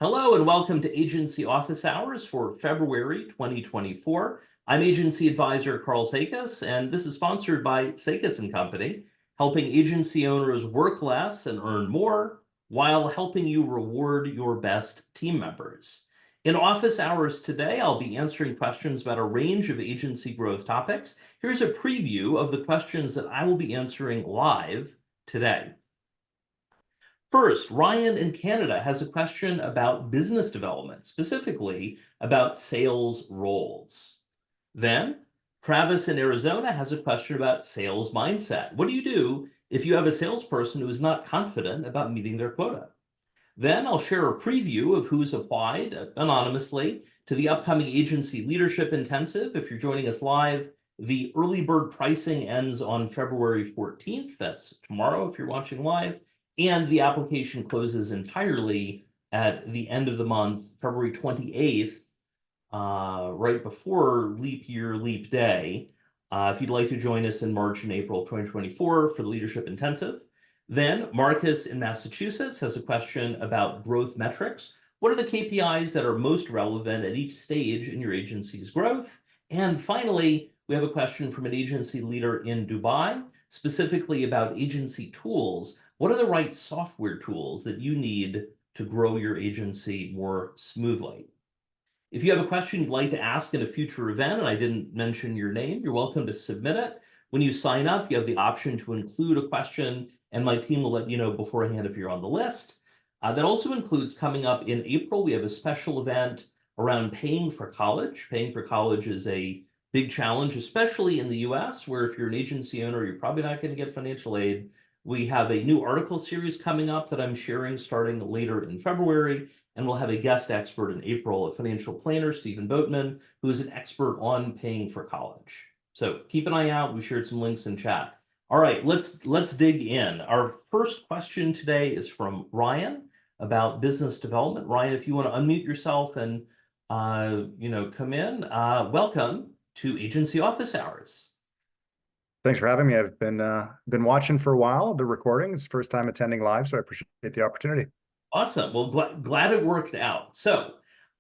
Hello and welcome to Agency Office Hours for February 2024. I'm Agency Advisor Karl Sakas, and this is sponsored by Sakas & Company, helping agency owners work less and earn more while helping you reward your best team members. In Office Hours today, I'll be answering questions about a range of agency growth topics. Here's a preview of the questions that I will be answering live today. First, Ryan in Canada has a question about business development, specifically about sales roles. Then, Travis in Arizona has a question about sales mindset. What do you do if you have a salesperson who is not confident about meeting their quota? Then I'll share a preview of who's applied anonymously to the upcoming Agency Leadership Intensive. If you're joining us live, the early bird pricing ends on February 14th. That's tomorrow if you're watching live. And the application closes entirely at the end of the month, February 28th, right before leap year, leap day. If you'd like to join us in March and April 2024 for the Leadership Intensive. Then Marcus in Massachusetts has a question about growth metrics. What are the KPIs that are most relevant at each stage in your agency's growth? And finally, we have a question from an agency leader in Dubai, specifically about agency tools. What are the right software tools that you need to grow your agency more smoothly? If you have a question you'd like to ask in a future event and I didn't mention your name, you're welcome to submit it. When you sign up, you have the option to include a question, and my team will let you know beforehand if you're on the list. That also includes coming up in April, we have a special event around paying for college. Paying for college is a big challenge, especially in the US, where if you're an agency owner, you're probably not going to get financial aid. We have a new article series coming up that I'm sharing starting later in February, and we'll have a guest expert in April, a financial planner, Stephen Boatman, who is an expert on paying for college. So keep an eye out. We shared some links in chat. All right, let's dig in. Our first question today is from Ryan about business development. Ryan, if you want to unmute yourself and come in, welcome to Agency Office Hours. Thanks for having me. I've been watching for a while, the recordings, first time attending live, so I appreciate the opportunity. Awesome. Well, glad it worked out. So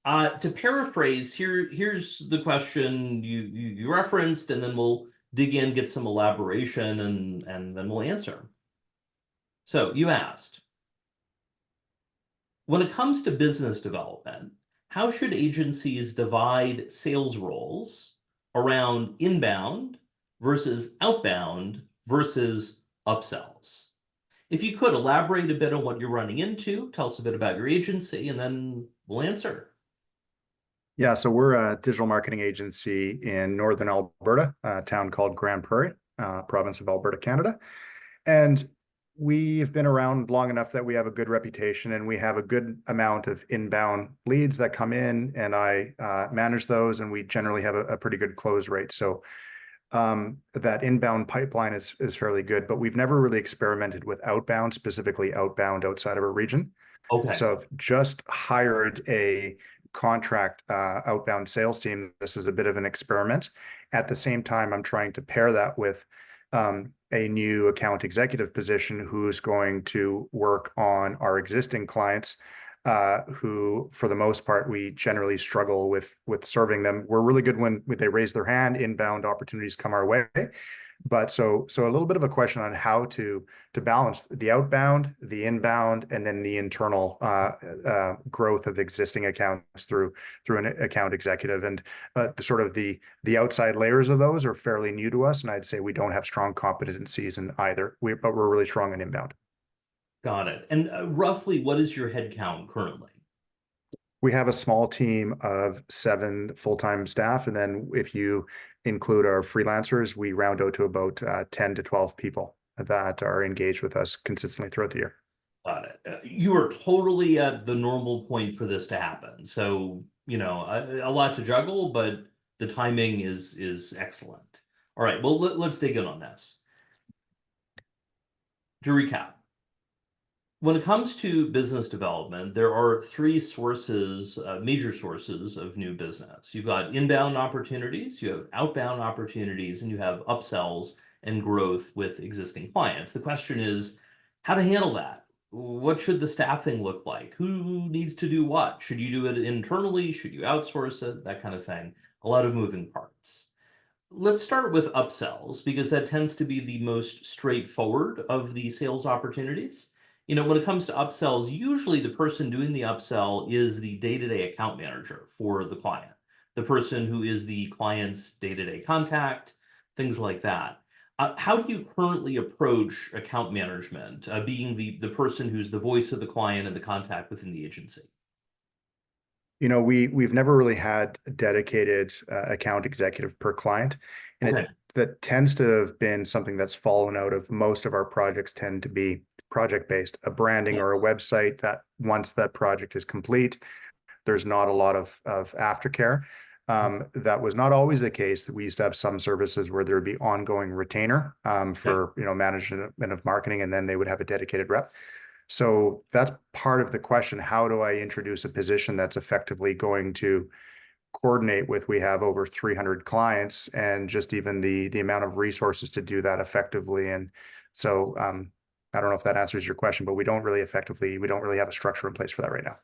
to paraphrase, here's the question you referenced, and then we'll dig in, get some elaboration, and then we'll answer. So you asked, when it comes to business development, how should agencies divide sales roles around inbound versus outbound versus upsells? If you could elaborate a bit on what you're running into, tell us a bit about your agency, and then we'll answer. Yeah, so we're a digital marketing agency in northern Alberta, a town called Grand Prairie, province of Alberta, Canada. And we've been around long enough that we have a good reputation and we have a good amount of inbound leads that come in, and I manage those, and we generally have a pretty good close rate. So that inbound pipeline is fairly good, but we've never really experimented with outbound, specifically outbound outside of a region. Okay. So I've just hired a contract outbound sales team. This is a bit of an experiment. At the same time, I'm trying to pair that with a new account executive position who's going to work on our existing clients, who, for the most part, we generally struggle with serving them. We're really good when they raise their hand, inbound opportunities come our way. But so a little bit of a question on how to balance the outbound, the inbound, and then the internal growth of existing accounts through an account executive. And the outside layers of those are fairly new to us, and I'd say we don't have strong competencies in either. But we're really strong in inbound. Got it. And roughly, what is your head count currently? We have a small team of 7 full-time staff, and then if you include our freelancers, we round out to about 10 to 12 people that are engaged with us consistently throughout the year. Got it. You are totally at the normal point for this to happen. So, a lot to juggle, but the timing is excellent. All right, well, let's dig in on this. To recap, when it comes to business development, there are 3 sources, major sources of new business. You've got inbound opportunities, you have outbound opportunities, and you have upsells and growth with existing clients. The question is how to handle that. What should the staffing look like? Who needs to do what? Should you do it internally? Should you outsource it? That kind of thing. A lot of moving parts. Let's start with upsells because that tends to be the most straightforward of the sales opportunities. When it comes to upsells, usually the person doing the upsell is the day-to-day account manager for the client, the person who is the client's day-to-day contact, things like that. How do you currently approach account management, being the person who's the voice of the client and the contact within the agency? We've never really had a dedicated account executive per client, and Okay. it that tends to have been something that's fallen out of most of our projects tend to be project based, a branding or a Yes. website that once that project is complete, there's not a lot of aftercare. That was not always the case. We used to have some services where there would be ongoing retainer Okay. for management of marketing, and then they would have a dedicated rep. So that's part of the question. How do I introduce a position that's effectively going to coordinate with, we have over 300 clients and just even the amount of resources to do that effectively. And so I don't know if that answers your question, but we don't really have a structure in place for that right now.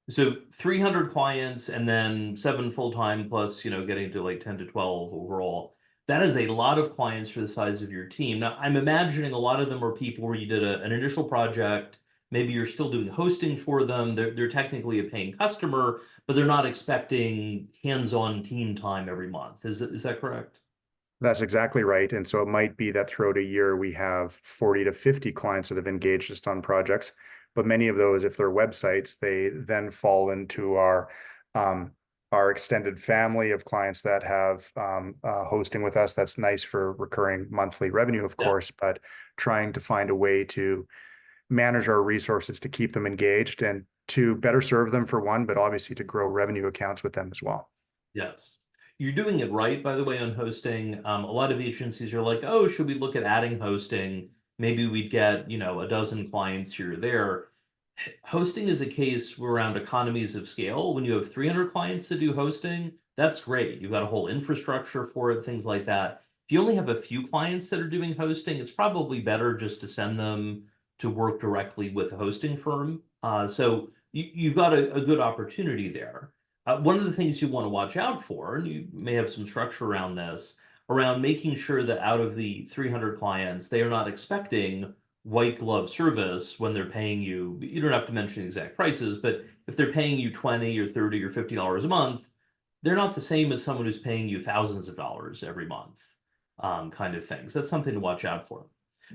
So 300 clients and then seven full-time plus, getting to like 10 to 12 overall. That is a lot of clients for the size of your team. Now, I'm imagining a lot of them are people where you did an initial project. Maybe you're still doing hosting for them. They're technically a paying customer, but they're not expecting hands-on team time every month. Is that correct? That's exactly right. And so it might be that throughout a year, we have 40 to 50 clients that have engaged us on projects. But many of those, if they're websites, they then fall into um, our extended family of clients that have hosting with us. That's nice for recurring monthly revenue, of Yeah. course, but trying to find a way to manage our resources to keep them engaged and to better serve them for one, but obviously to grow revenue accounts with them as well. Yes. You're doing it right, by the way, on hosting. A lot of agencies are like, oh, should we look at adding hosting? Maybe we'd get, a dozen clients here or there. Hosting is a case around economies of scale. When you have 300 clients to do hosting, that's great. You've got a whole infrastructure for it, things like that. If you only have a few clients that are doing hosting, it's probably better just to send them to work directly with a hosting firm. So you've got a good opportunity there. One of the things you want to watch out for, and you may have some structure around this, around making sure that out of the 300 clients, they are not expecting white glove service when they're paying you. You don't have to mention the exact prices, but if they're paying you 20 or 30 or $50 a month, they're not the same as someone who's paying you thousands of dollars every month, kind of things. That's something to watch out for.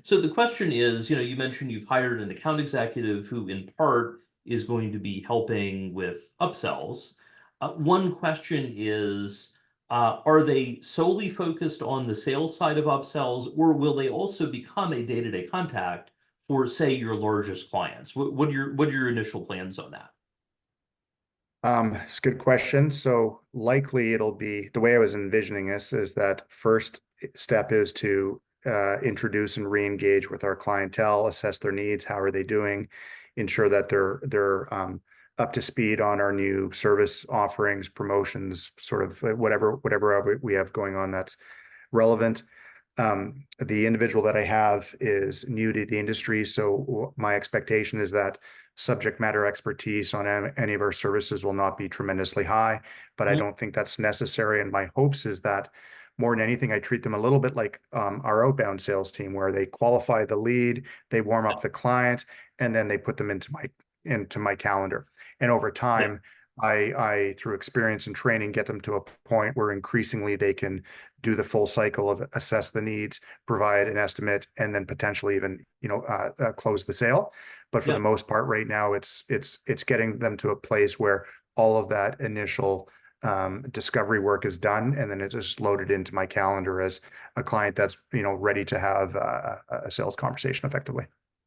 So the question is, you mentioned you've hired an account executive who in part is going to be helping with upsells. One question is, are they solely focused on the sales side of upsells, or will they also become a day-to-day contact for, say, your largest clients? What are your initial plans on that? It's a good question. So likely it'll be the way I was envisioning this is that first step is to introduce and re-engage with our clientele, assess their needs, how are they doing, ensure that they're up to speed on our new service offerings, promotions, sort of whatever we have going on that's relevant. The individual that I have is new to the industry, so my expectation is that subject matter expertise on any of our services will not be tremendously high, but I Mhm. don't think that's necessary. And my hopes is that more than anything, I treat them a little bit like our outbound sales team, where they qualify the lead, they warm up the client, and then they put them into my calendar. And over Yeah, time, I through experience and training get them to a point where increasingly they can do the full cycle of assess the needs, provide an estimate, and then potentially even close the sale. But for the yeah. most part, right now, it's getting them to a place where all of that initial discovery work is done, and then it's just loaded into my calendar as a client that's ready to have a sales conversation effectively.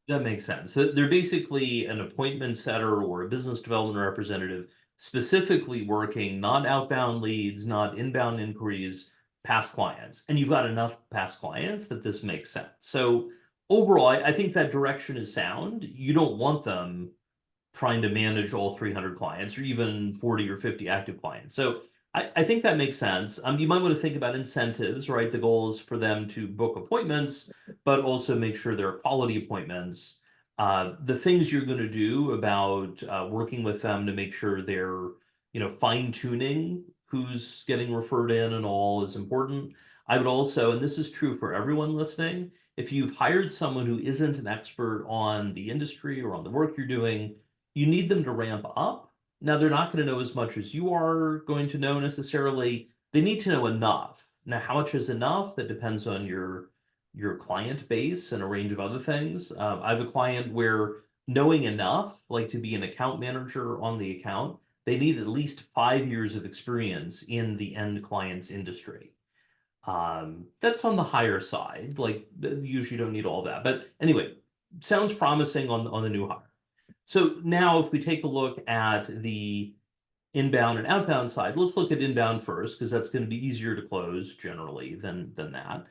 That makes sense. So they're basically an appointment setter or a business development representative specifically working not outbound leads, not inbound inquiries, past clients. And you've got enough past clients that this makes sense. So overall, I think that direction is sound. You don't want them trying to manage all 300 clients or even 40 or 50 active clients. So I think that makes sense. You might want to think about incentives, right? The goal is for them to book appointments, but also make sure they're quality appointments. The things you're going to do about working with them to make sure they're, fine tuning who's getting referred in and all is important. I would also, and this is true for everyone listening, if you've hired someone who isn't an expert on the industry or on the work you're doing, you need them to ramp up. Now, they're not going to know as much as you are going to know necessarily. They need to know enough. Now, how much is enough? That depends on your client base and a range of other things. I have a client where knowing enough, like to be an account manager on the account, they need at least 5 years of experience in the end client's industry. That's on the higher side. Like you usually don't need all that. But anyway, sounds promising on the new hire. So now if we take a look at the inbound and outbound side, let's look at inbound first, because that's going to be easier to close generally than that.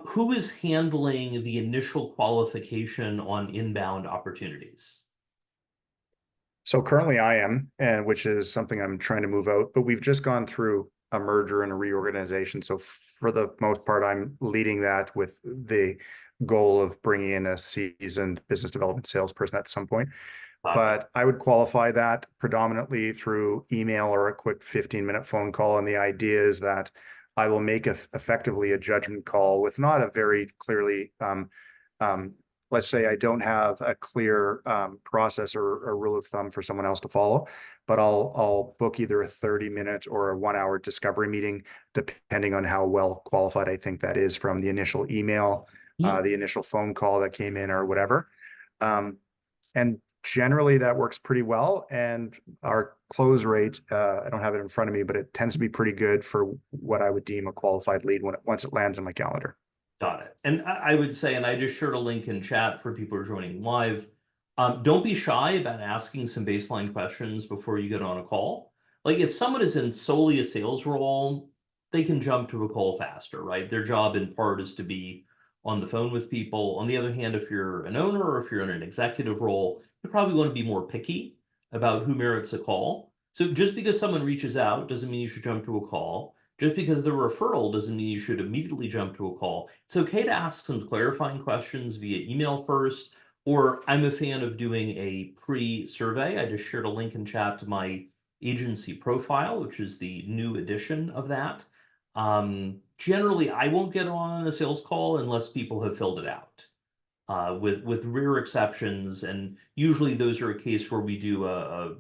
Who is handling the initial qualification on inbound opportunities? So currently I am, and which is something I'm trying to move out, but we've just gone through a merger and a reorganization. So for the most part, I'm leading that with the goal of bringing in a seasoned business development salesperson at some point. But I would qualify that predominantly through email or a quick 15-minute phone call. And the idea is that I will make effectively a judgment call with not a very clearly, let's say I don't have a clear process or a rule of thumb for someone else to follow, but I'll book either a 30-minute or a 1 hour discovery meeting, depending on how well qualified I think that is from the initial email, the initial phone call that came in or whatever. And generally that works pretty well. And our close rate, I don't have it in front of me, but it tends to be pretty good for what I would deem a qualified lead once it lands on my calendar. Got it. And I would say, and I just shared a link in chat for people who are joining live. Don't be shy about asking some baseline questions before you get on a call. Like if someone is in solely a sales role, they can jump to a call faster, right? Their job in part is to be on the phone with people. On the other hand, if you're an owner or if you're in an executive role, you probably want to be more picky about who merits a call. So just because someone reaches out doesn't mean you should jump to a call. Just because the referral doesn't mean you should immediately jump to a call. It's okay to ask some clarifying questions via email first, or I'm a fan of doing a pre-survey. I just shared a link in chat to my agency profile, which is the new edition of that. Generally, I won't get on a sales call unless people have filled it out, with rare exceptions, and usually those are a case where we do a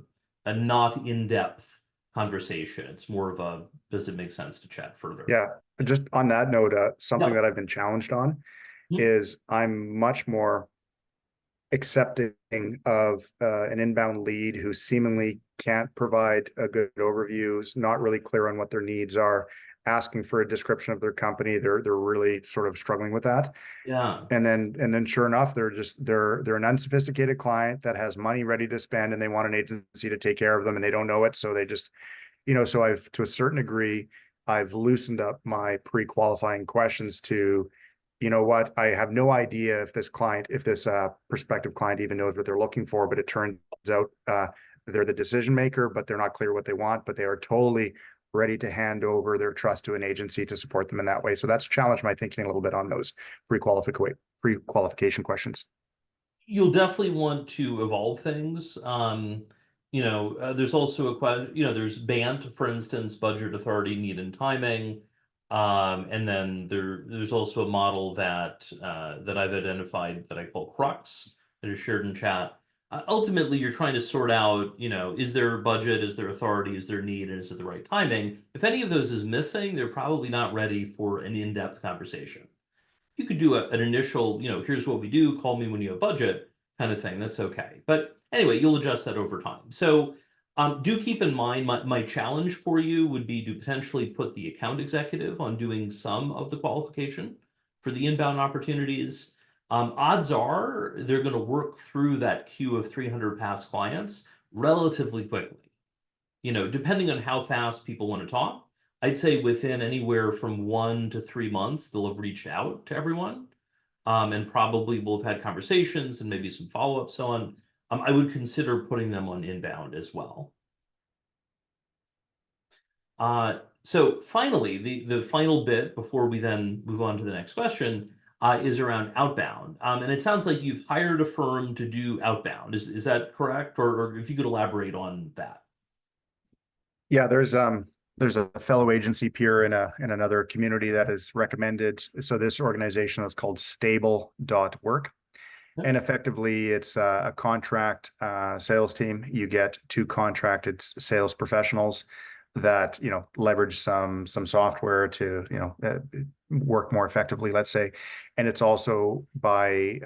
not in-depth conversation. It's more of a, does it make sense to chat further? Yeah. Just on that note, something Yeah. that I've been challenged on Hmm. is I'm much more accepting of an inbound lead who seemingly can't provide a good overview, is not really clear on what their needs are, asking for a description of their company. They're really sort of struggling with that. Yeah. And then sure enough, they're an unsophisticated client that has money ready to spend and they want an agency to take care of them and they don't know it. So they just, so I've, to a certain degree, I've loosened up my pre-qualifying questions to, you know what, I have no idea if this prospective client even knows what they're looking for, but it turns out they're the decision maker, but they're not clear what they want, but they are totally ready to hand over their trust to an agency to support them in that way. So that's challenged my thinking a little bit on those pre-qualification questions. You'll definitely want to evolve things. There's also a question, there's BANT, for instance, budget authority, need and timing. And then there's also a model that I've identified that I call Crux, that is shared in chat. Ultimately, you're trying to sort out, is there budget, is there authority, is there need, and is it the right timing? If any of those is missing, they're probably not ready for an in-depth conversation. You could do an initial, here's what we do, call me when you have budget kind of thing. That's okay. But anyway, you'll adjust that over time. So do keep in mind, my challenge for you would be to potentially put the account executive on doing some of the qualification for the inbound opportunities. Odds are they're going to work through that queue of 300 past clients relatively quickly. Depending on how fast people want to talk, I'd say within anywhere from 1 to 3 months, they'll have reached out to everyone, and probably will have had conversations and maybe some follow-up, so on. I would consider putting them on inbound as well. So finally, the final bit before we then move on to the next question, is around outbound. And it sounds like you've hired a firm to do outbound. Is that correct? Or if you could elaborate on that. Yeah, there's a fellow agency peer in another community that is recommended. So this organization is called stable.work. Yeah. And effectively, it's a contract sales team. You get two contracted sales professionals that leverage some software to work more effectively, let's say. And it's also by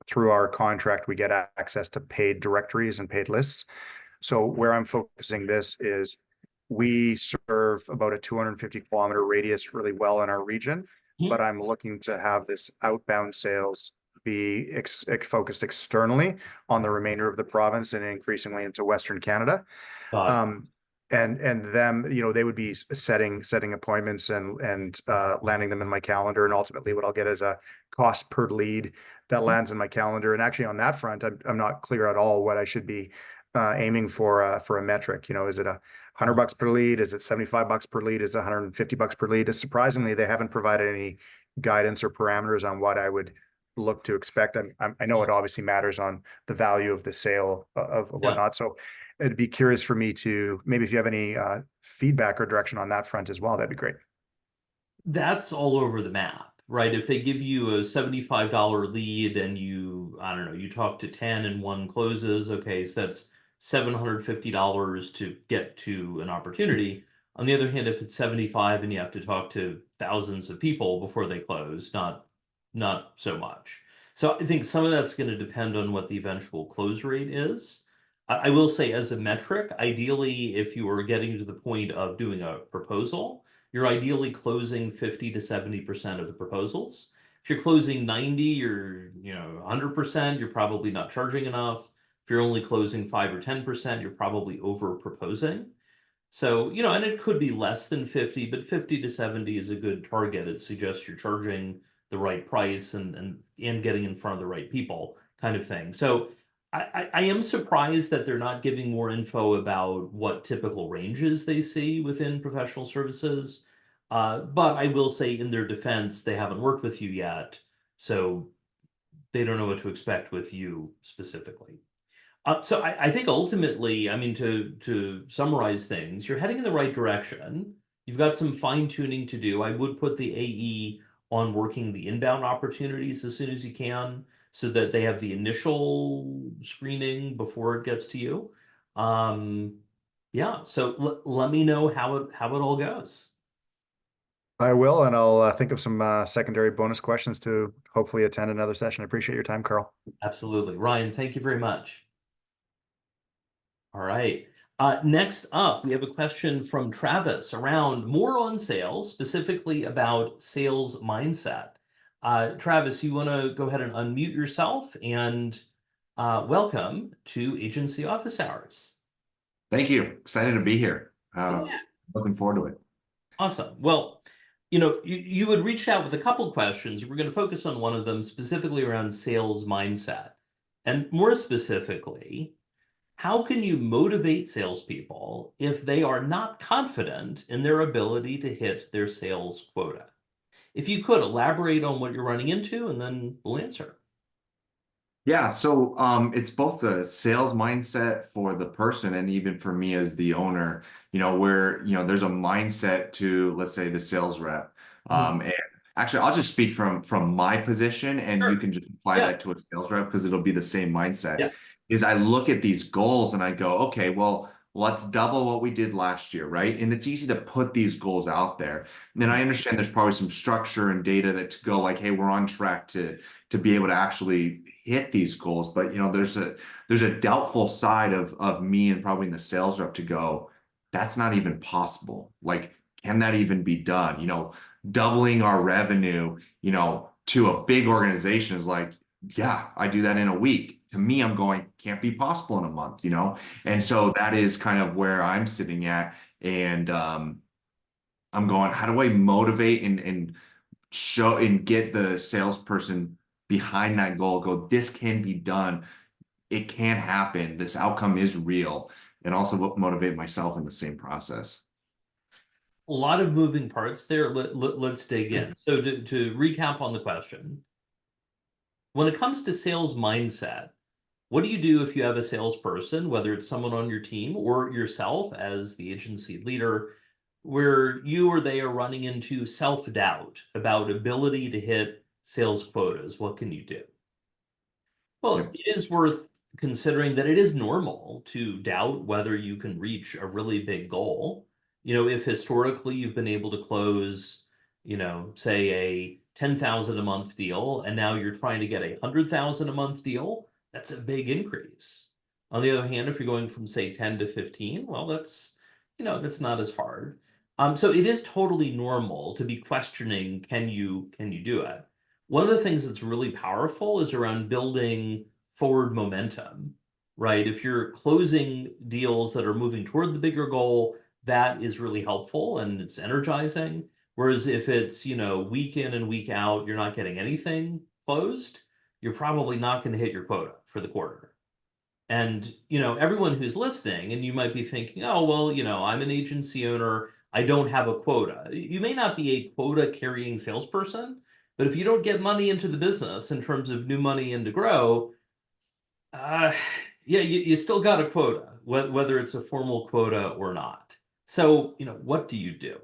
through our contract, we get access to paid directories and paid lists. So where I'm focusing this is we serve about a 250-kilometer radius really well in our region, but Mhm. I'm looking to have this outbound sales be focused externally on the remainder of the province and increasingly into Western Canada. Got it. Um, and them, they would be setting appointments and landing them in my calendar. And ultimately, what I'll get is a cost per lead that lands in my calendar. And actually, on that front, I'm not clear at all what I should be aiming for a metric. Is it $100 per lead? Is it $75 per lead? Is it $150 per lead? Surprisingly, they haven't provided any guidance or parameters on what I would look to expect. I know it obviously matters on the value of the sale of Yeah. whatnot. So it'd be curious for me to maybe if you have any feedback or direction on that front as well, that'd be great. That's all over the map, right? If they give you a $75 lead and I don't know, you talk to 10 and one closes, okay, so that's $750 to get to an opportunity. On the other hand, if it's 75 and you have to talk to thousands of people before they close, not so much. So I think some of that's going to depend on what the eventual close rate is. I will say as a metric, ideally, if you are getting to the point of doing a proposal, you're ideally closing 50 to 70% of the proposals. If you're closing 90 or 100%, you're probably not charging enough. If you're only closing 5 or 10%, you're probably over proposing. So, and it could be less than 50, but 50 to 70 is a good target. It suggests you're charging the right price and getting in front of the right people, kind of thing. So I am surprised that they're not giving more info about what typical ranges they see within professional services. But I will say in their defense, they haven't worked with you yet, so they don't know what to expect with you specifically. So I think ultimately, I mean, to summarize things, you're heading in the right direction. You've got some fine tuning to do. I would put the AE on working the inbound opportunities as soon as you can, so that they have the initial screening before it gets to you. Um, yeah. So let me know how it all goes. I will, and I'll think of some secondary bonus questions to hopefully attend another session. I appreciate your time, Carl. Absolutely, Ryan. Thank you very much. All right. Next up, we have a question from Travis around more on sales, specifically about sales mindset. Travis, you want to go ahead and unmute yourself and welcome to Agency Office Hours. Thank you. Excited to be here. Yeah. Looking forward to it. Awesome. Well, you had reached out with a couple questions. We're going to focus on one of them specifically around sales mindset. And more specifically, how can you motivate salespeople if they are not confident in their ability to hit their sales quota? If you could elaborate on what you're running into, and then we'll answer. Yeah, so it's both the sales mindset for the person and even for me as the owner, where, there's a mindset to, let's say, the sales rep. Mhm. And actually, I'll just speak from my position and you Sure. can just apply Yeah. that to a sales rep because it'll be the same mindset. Yeah. Is I look at these goals and I go, okay, well, let's double what we did last year, right? And it's easy to put these goals out there. And then I understand there's probably some structure and data that to go like, hey, we're on track to be able to actually hit these goals. But there's a doubtful side of me and probably in the sales rep to go, that's not even possible. Like, can that even be done? Doubling our revenue, to a big organization is like, yeah, I do that in a week. To me, I'm going, can't be possible in a month. And so that is kind of where I'm sitting at. And I'm going, how do I motivate and show and get the salesperson behind that goal, go, this can be done. It can happen. This outcome is real. And also motivate myself in the same process. A lot of moving parts there. Let's dig in. So to recap on the question, when it comes to sales mindset, what do you do if you have a salesperson, whether it's someone on your team or yourself as the agency leader, where you or they are running into self-doubt about ability to hit sales quotas? What can you do? Well, Yep. it is worth considering that it is normal to doubt whether you can reach a really big goal. If historically you've been able to close, say a 10,000 a month deal, and now you're trying to get a 100,000 a month deal, that's a big increase. On the other hand, if you're going from say 10 to 15, well, that's not as hard. So it is totally normal to be questioning, can you do it? One of the things that's really powerful is around building forward momentum, right? If you're closing deals that are moving toward the bigger goal, that is really helpful and it's energizing. Whereas if it's, week in and week out, you're not getting anything closed, you're probably not going to hit your quota for the quarter. And, everyone who's listening, and you might be thinking, oh, well, I'm an agency owner. I don't have a quota. You may not be a quota carrying salesperson, but if you don't get money into the business in terms of new money in to grow, uh, yeah, you still got a quota, whether it's a formal quota or not. So, what do you do?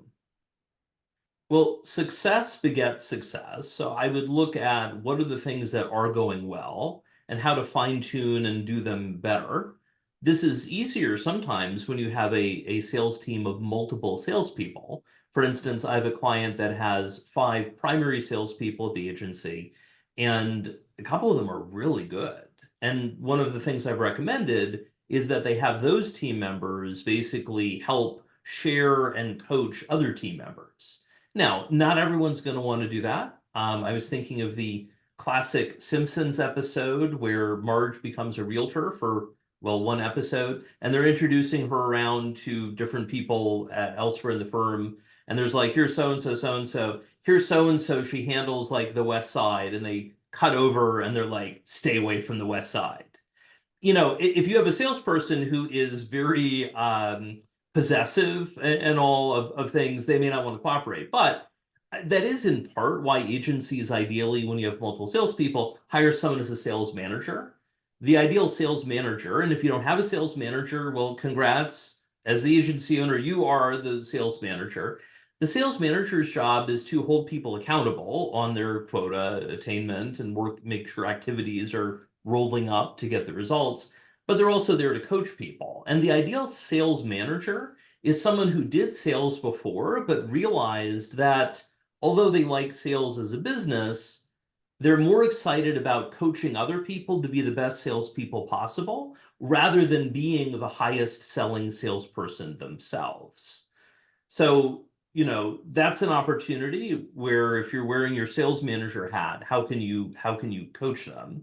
Well, success begets success. So I would look at what are the things that are going well and how to fine tune and do them better. This is easier sometimes when you have a sales team of multiple salespeople. For instance, I have a client that has 5 primary salespeople at the agency, and a couple of them are really good. And one of the things I've recommended is that they have those team members basically help share and coach other team members. Now, not everyone's going to want to do that. I was thinking of the classic Simpsons episode where Marge becomes a realtor for, well, one episode, and they're introducing her around to different people elsewhere in the firm. And there's like, here's so and so, so and so, here's so and so, she handles like the West Side, and they cut over and they're like, stay away from the West Side. If you have a salesperson who is very possessive and all of things, they may not want to cooperate. But that is in part why agencies ideally, when you have multiple salespeople, hire someone as a sales manager. The ideal sales manager, and if you don't have a sales manager, well, congrats. As the agency owner, you are the sales manager. The sales manager's job is to hold people accountable on their quota attainment and make sure activities are rolling up to get the results, but they're also there to coach people. And the ideal sales manager is someone who did sales before, but realized that although they like sales as a business, they're more excited about coaching other people to be the best salespeople possible rather than being the highest selling salesperson themselves. So, that's an opportunity where if you're wearing your sales manager hat, how can you coach them?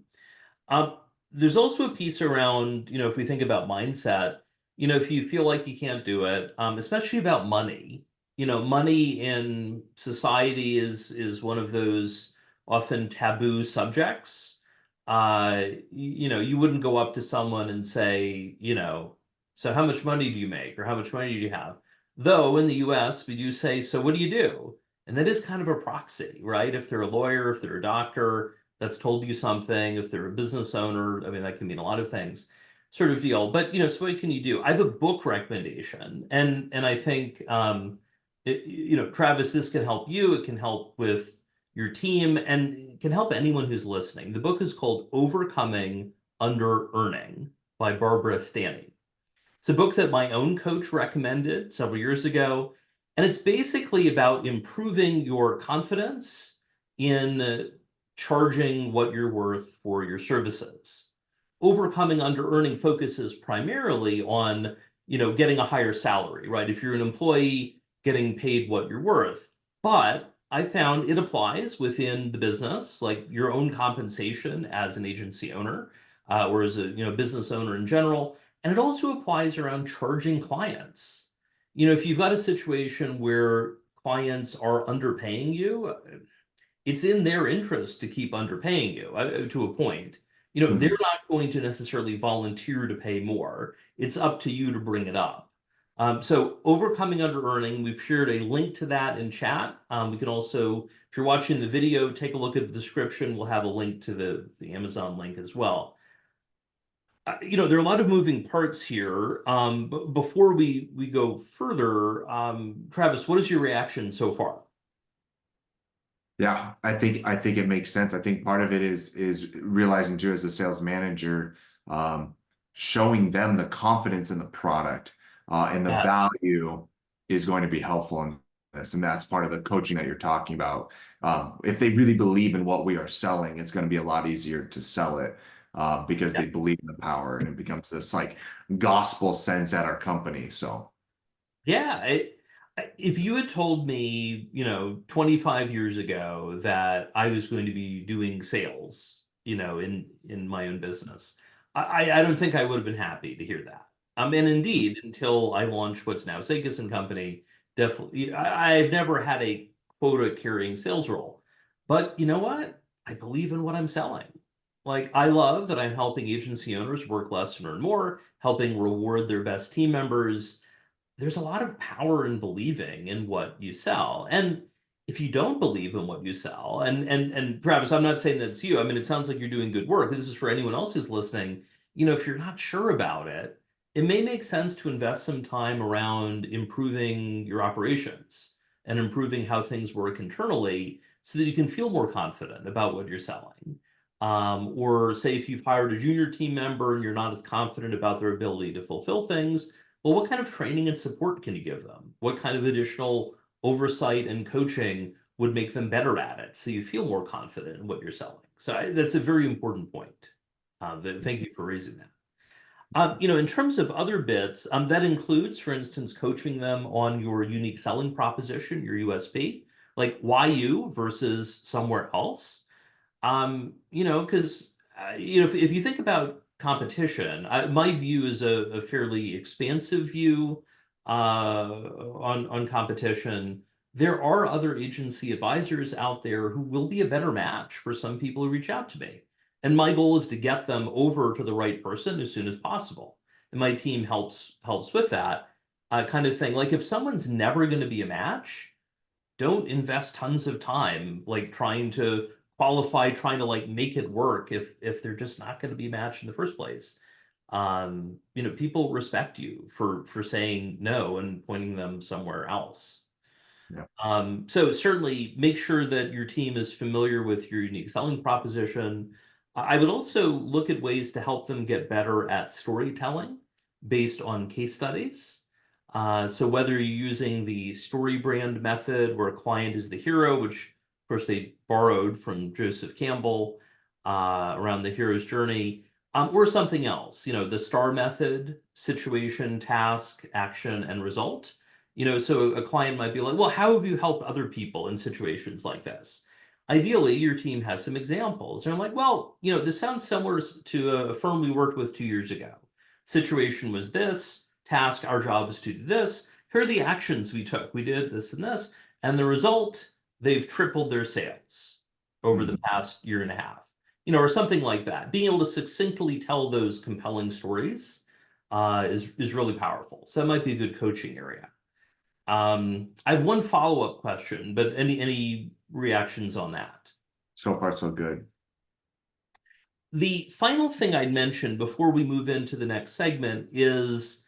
Um, there's also a piece around, if we think about mindset, if you feel like you can't do it, especially about money, money in society is one of those often taboo subjects. You wouldn't go up to someone and say, so how much money do you make or how much money do you have? Though in the US, we do say, so what do you do? And that is kind of a proxy, right? If they're a lawyer, if they're a doctor, that's told you something. If they're a business owner, I mean, that can mean a lot of things, sort of deal. But so what can you do? I have a book recommendation, and I think Travis, this can help you. It can help with your team, and it can help anyone who's listening. The book is called Overcoming Under Earning by Barbara Stanny. It's a book that my own coach recommended several years ago, and it's basically about improving your confidence in charging what you're worth for your services. Overcoming under earning focuses primarily on, getting a higher salary, right? If you're an employee, getting paid what you're worth. But I found it applies within the business, like your own compensation as an agency owner, or as a business owner in general. And it also applies around charging clients. If you've got a situation where clients are underpaying you, it's in their interest to keep underpaying you to a point. They're Mhm. not going to necessarily volunteer to pay more. It's up to you to bring it up. So overcoming under earning, we've shared a link to that in chat. We can also, if you're watching the video, take a look at the description. We'll have a link to the Amazon link as well. There are a lot of moving parts here. But before we go further, Travis, what is your reaction so far? Yeah, I think it makes sense. I think part of it is realizing too as a sales manager, showing them the confidence in the product and the Yes. value is going to be helpful in this. And that's part of the coaching that you're talking about. If they really believe in what we are selling, it's going to be a lot easier to sell it because they believe in the power and it becomes this like gospel sense at our company. So Yeah, if you had told me, 25 years ago that I was going to be doing sales, in my own business, I don't think I would have been happy to hear that. And indeed, until I launched what's now Sakas and Company, definitely, I've never had a quota carrying sales role. But you know what? I believe in what I'm selling. Like, I love that I'm helping agency owners work less and earn more, helping reward their best team members. There's a lot of power in believing in what you sell. And if you don't believe in what you sell, and Travis, I'm not saying that it's you. I mean, it sounds like you're doing good work. This is for anyone else who's listening. If you're not sure about it, it may make sense to invest some time around improving your operations and improving how things work internally so that you can feel more confident about what you're selling. Or say if you've hired a junior team member and you're not as confident about their ability to fulfill things, well, what kind of training and support can you give them? What kind of additional oversight and coaching would make them better at it so you feel more confident in what you're selling? So that's a very important point. Thank you for raising that. In terms of other bits, that includes, for instance, coaching them on your unique selling proposition, your USP, like why you versus somewhere else. Because if you think about competition, my view is a fairly expansive view on competition. There are other agency advisors out there who will be a better match for some people who reach out to me. And my goal is to get them over to the right person as soon as possible. And my team helps with that kind of thing. Like if someone's never going to be a match, don't invest tons of time like trying to qualify, trying to like make it work if they're just not going to be matched in the first place. People respect you for saying no and pointing them somewhere else. yeah. So certainly make sure that your team is familiar with your unique selling proposition. I would also look at ways to help them get better at storytelling based on case studies. So whether you're using the story brand method where a client is the hero, which of course they borrowed from Joseph Campbell around the hero's journey, or something else, the STAR method, situation, task, action, and result. So a client might be like, well, how have you helped other people in situations like this? Ideally, your team has some examples. And I'm like, well, this sounds similar to a firm we worked with 2 years ago. Situation was this, task, our job is to do this. Here are the actions we took. We did this and this. And the result, they've tripled their sales over the past year and a half, or something like that. Being able to succinctly tell those compelling stories is really powerful. So that might be a good coaching area. I have one follow-up question, but any reactions on that? So far so good. The final thing I'd mention before we move into the next segment is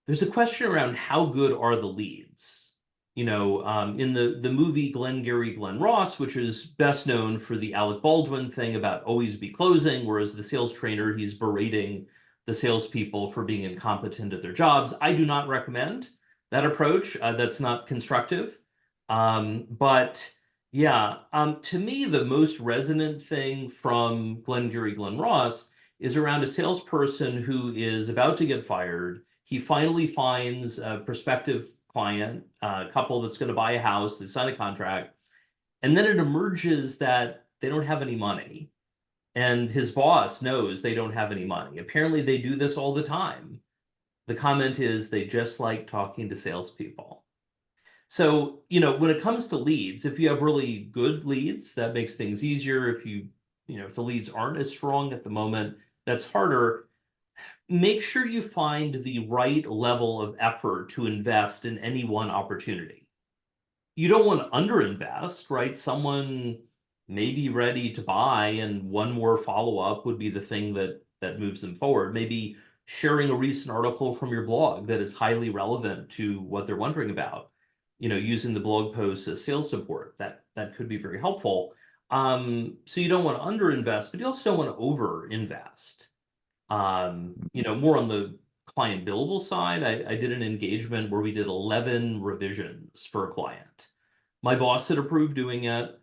there's a question around how good are the leads? In the movie Glengarry Glen Ross, which is best known for the Alec Baldwin thing about always be closing, whereas the sales trainer, he's berating the salespeople for being incompetent at their jobs. I do not recommend that approach. That's not constructive. But yeah, to me, the most resonant thing from Glengarry Glen Ross is around a salesperson who is about to get fired. He finally finds a prospective client, a couple that's going to buy a house, they sign a contract, and then it emerges that they don't have any money. And his boss knows they don't have any money. Apparently, they do this all the time. The comment is they just like talking to salespeople. So, when it comes to leads, if you have really good leads, that makes things easier. If the leads aren't as strong at the moment, that's harder. Make sure you find the right level of effort to invest in any one opportunity. You don't want to underinvest, right? Someone may be ready to buy, and one more follow-up would be the thing that moves them forward. Maybe sharing a recent article from your blog that is highly relevant to what they're wondering about. Using the blog post as sales support. That could be very helpful. So you don't want to underinvest, but you also don't want to overinvest. More on the client billable side, I did an engagement where we did 11 revisions for a client. My boss had approved doing it.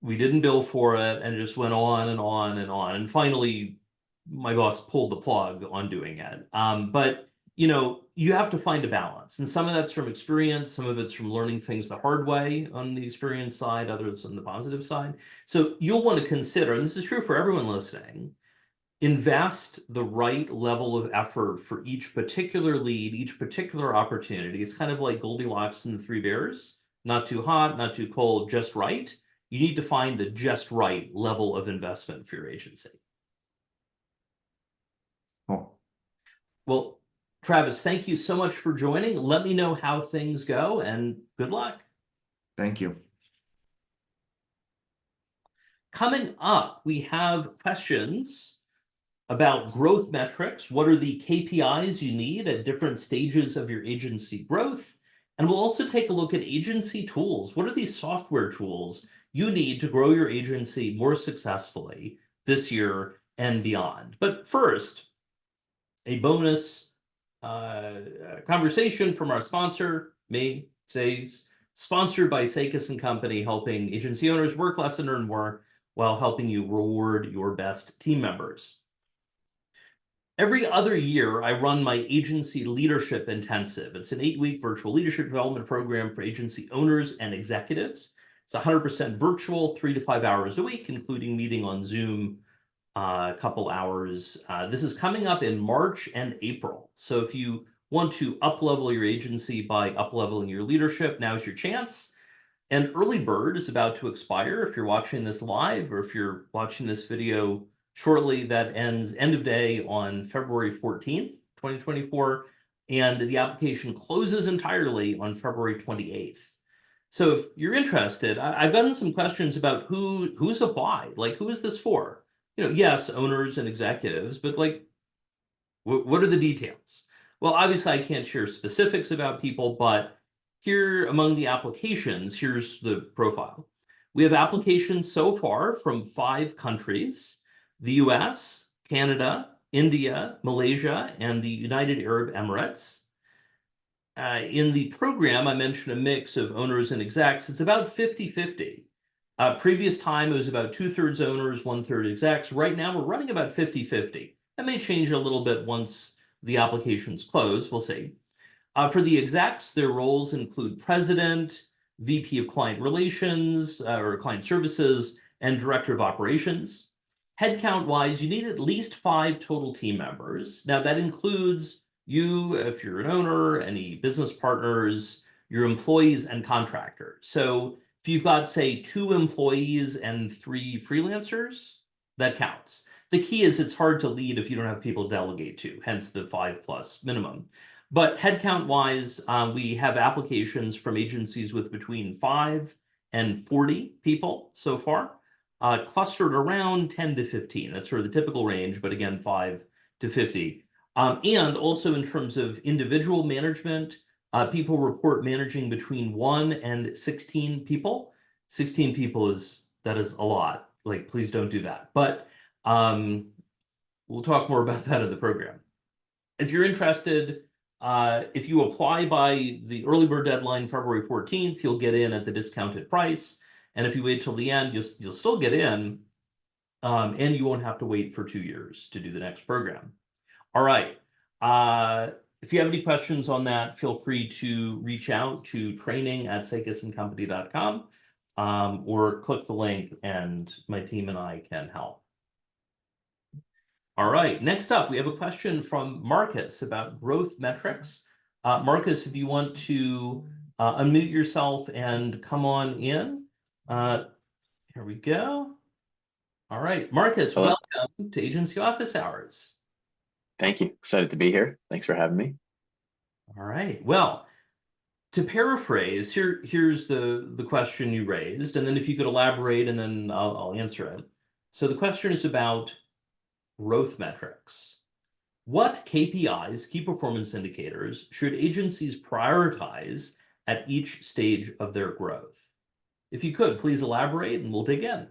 We didn't bill for it, and it just went on and on and on. And finally, my boss pulled the plug on doing it. But you have to find a balance. And some of that's from experience, some of it's from learning things the hard way on the experience side, others on the positive side. So you'll want to consider, and this is true for everyone listening, invest the right level of effort for each particular lead, each particular opportunity. It's kind of like Goldilocks and the Three Bears. Not too hot, not too cold, just right. You need to find the just right level of investment for your agency. Cool. Well, Travis, thank you so much for joining. Let me know how things go, and good luck. Thank you. Coming up, we have questions about growth metrics. What are the KPIs you need at different stages of your agency growth? And we'll also take a look at agency tools. What are these software tools you need to grow your agency more successfully this year and beyond? But first, a bonus conversation from our sponsor, me, today's sponsored by Sakas and Company, helping agency owners work less and earn more while helping you reward your best team members. Every other year, I run my Agency Leadership Intensive. It's an 8-week virtual leadership development program for agency owners and executives. It's 100% virtual, 3 to 5 hours a week, including meeting on Zoom a couple hours. This is coming up in March and April. So if you want to up-level your agency by up-leveling your leadership, now's your chance. And early bird is about to expire. If you're watching this live or if you're watching this video shortly, that ends end of day on February 14th, 2024, and the application closes entirely on February 28th. So if you're interested, I've gotten some questions about who's applied, like who is this for? Yes, owners and executives, but like, what are the details? Well, obviously I can't share specifics about people, but here among the applications, here's the profile. We have applications so far from 5 countries: the US, Canada, India, Malaysia, and the United Arab Emirates. In the program, I mentioned a mix of owners and execs. It's about 50-50. Previous time, it was about 2/3 owners, 1/3 execs. Right now, we're running about 50-50. That may change a little bit once the applications close. We'll see. For the execs, their roles include president, VP of client relations or client services, and director of operations. Headcount-wise, you need at least 5 total team members. Now, that includes you, if you're an owner, any business partners, your employees, and contractors. So if you've got, say, 2 employees and 3 freelancers, that counts. The key is it's hard to lead if you don't have people to delegate to, hence the 5+ minimum. But headcount-wise, we have applications from agencies with between 5 and 40 people so far, clustered around 10 to 15. That's sort of the typical range, but again, 5 to 50. And also in terms of individual management, people report managing between 1 and 16 people. 16 people that is a lot. Like, please don't do that. But we'll talk more about that in the program. If you're interested, if you apply by the early bird deadline, February 14th, you'll get in at the discounted price. And if you wait till the end, you'll still get in, and you won't have to wait for 2 years to do the next program. All right. If you have any questions on that, feel free to reach out to training@sakasandcompany.com, or click the link and my team and I can help. All right, next up, we have a question from Marcus about growth metrics. Marcus, if you want to unmute yourself and come on in. Here we go. All right, Marcus, Hello. welcome to Agency Office Hours. Thank you. Excited to be here. Thanks for having me. All right. Well, to paraphrase, here's the question you raised, and then if you could elaborate, and then I'll answer it. So the question is about growth metrics. What KPIs, key performance indicators, should agencies prioritize at each stage of their growth? If you could, please elaborate and we'll dig in.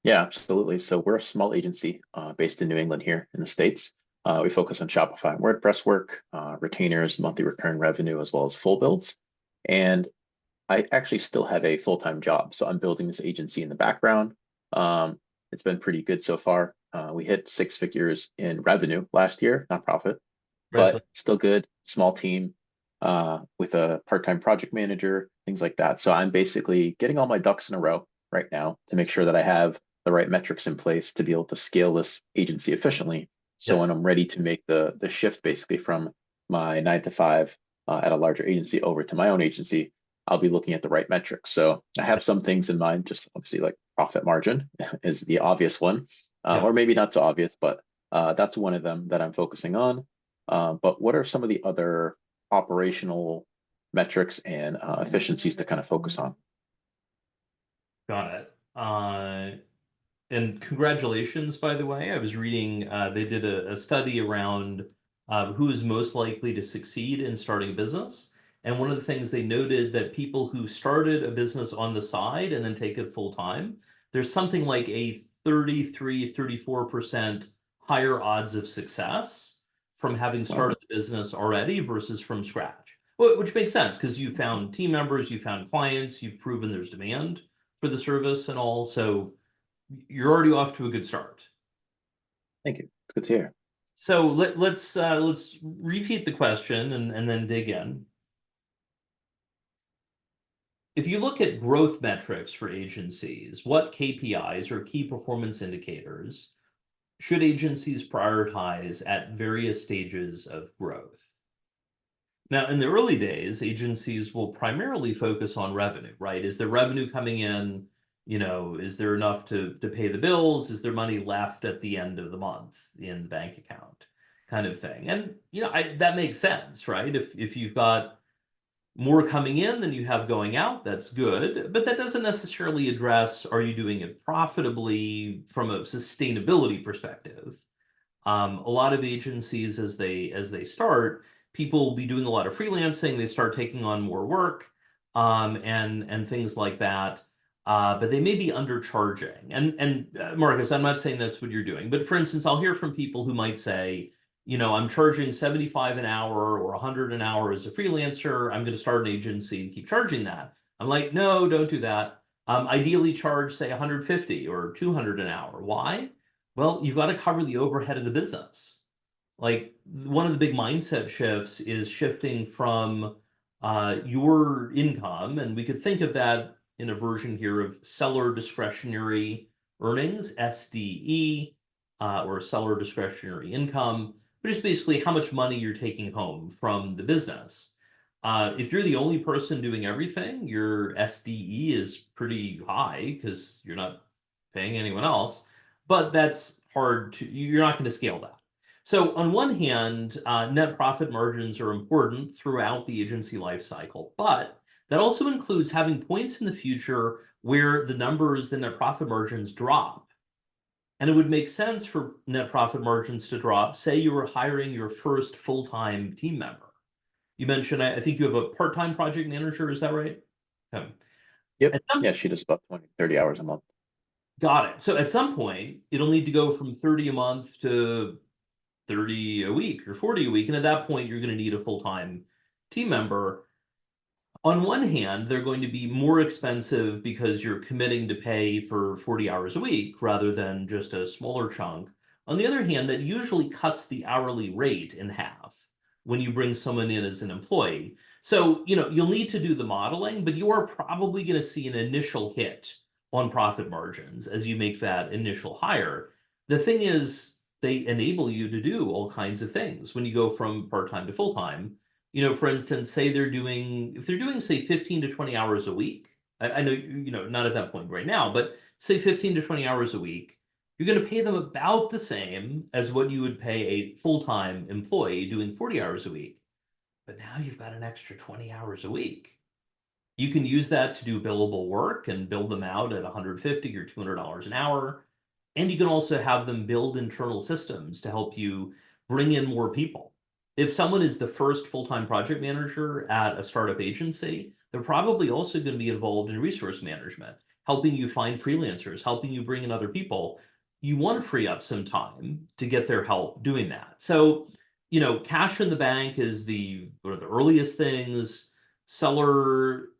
Yeah, absolutely. So we're a small agency based in New England here in the States. We focus on Shopify and WordPress work, retainers, monthly recurring revenue, as well as full builds. And I actually still have a full-time job. So I'm building this agency in the background. It's been pretty good so far. We hit 6 figures in revenue last year, not profit, but still good. Small team with a part-time project manager, things like that. So I'm basically getting all my ducks in a row right now to make sure that I have the right metrics in place to be able to scale this agency efficiently. So when I'm ready to make the shift basically from my 9 to 5 at a larger agency over to my own agency, I'll be looking at the right metrics. So I have some things in mind, just obviously like profit margin is the obvious one, or maybe not so obvious, but that's one of them that I'm focusing on. But what are some of the other operational metrics and efficiencies to kind of focus on? Got it. And congratulations, by the way. I was reading, they did a study around who is most likely to succeed in starting a business. And one of the things they noted that people who started a business on the side and then take it full time, there's something like a 33, 34% higher odds of success from having started the business already versus from scratch. Which makes sense because you found team members, you found clients, you've proven there's demand for the service and all. So you're already off to a good start. Thank you. It's good to hear. So let's repeat the question and then dig in. If you look at growth metrics for agencies, what KPIs or key performance indicators should agencies prioritize at various stages of growth? Now, in the early days, agencies will primarily focus on revenue, right? Is there revenue coming in? Is there enough to pay the bills? Is there money left at the end of the month in the bank account, kind of thing? And that makes sense, right? If you've got more coming in than you have going out, that's good. But that doesn't necessarily address, are you doing it profitably from a sustainability perspective? A lot of agencies, as they start, people will be doing a lot of freelancing. They start taking on more work, and things like that. But they may be undercharging. And Marcus, I'm not saying that's what you're doing, but for instance, I'll hear from people who might say, I'm charging 75 an hour or 100 an hour as a freelancer. I'm going to start an agency and keep charging that. I'm like, no, don't do that. Ideally charge, say, 150 or 200 an hour. Why? Well, you've got to cover the overhead of the business. Like one of the big mindset shifts is shifting from your income, and we could think of that in a version here of seller discretionary earnings, SDE, or seller discretionary income, which is basically how much money you're taking home from the business. If you're the only person doing everything, your SDE is pretty high because you're not paying anyone else, but that's you're not going to scale that. So on one hand, net profit margins are important throughout the agency lifecycle, but that also includes having points in the future where the net profit margins drop. And it would make sense for net profit margins to drop. Say you were hiring your first full-time team member. You mentioned, I think you have a part-time project manager, is that right? Yep. Yeah, she does about 20, 30 hours a month. Got it. So at some point, it'll need to go from 30 a month to 30 a week or 40 a week. And at that point, you're going to need a full-time team member. On one hand, they're going to be more expensive because you're committing to pay for 40 hours a week rather than just a smaller chunk. On the other hand, that usually cuts the hourly rate in half when you bring someone in as an employee. So, you'll need to do the modeling, but you are probably going to see an initial hit on profit margins as you make that initial hire. The thing is, they enable you to do all kinds of things when you go from part-time to full-time. For instance, if they're doing, say, 15 to 20 hours a week, I know, not at that point right now, but say 15 to 20 hours a week, you're going to pay them about the same as what you would pay a full-time employee doing 40 hours a week. But now you've got an extra 20 hours a week. You can use that to do billable work and build them out at $150 or $200 an hour. And you can also have them build internal systems to help you bring in more people. If someone is the first full-time project manager at a startup agency, they're probably also going to be involved in resource management, helping you find freelancers, helping you bring in other people. You want to free up some time to get their help doing that. So, cash in the bank is one of the earliest things. Seller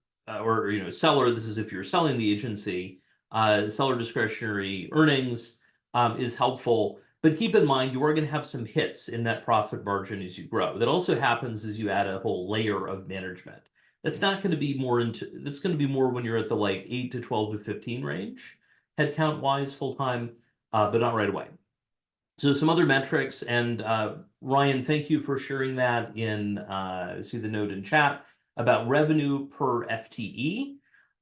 seller, this is if you're selling the agency, seller discretionary earnings is helpful. But keep in mind, you are going to have some hits in net profit margin as you grow. That also happens as you add a whole layer of management. That's not going to be that's going to be more when you're at the 8 to 12 to 15 range, headcount wise, full time, but not right away. So some other metrics, and Ryan, thank you for sharing that in, see the note in chat about revenue per FTE.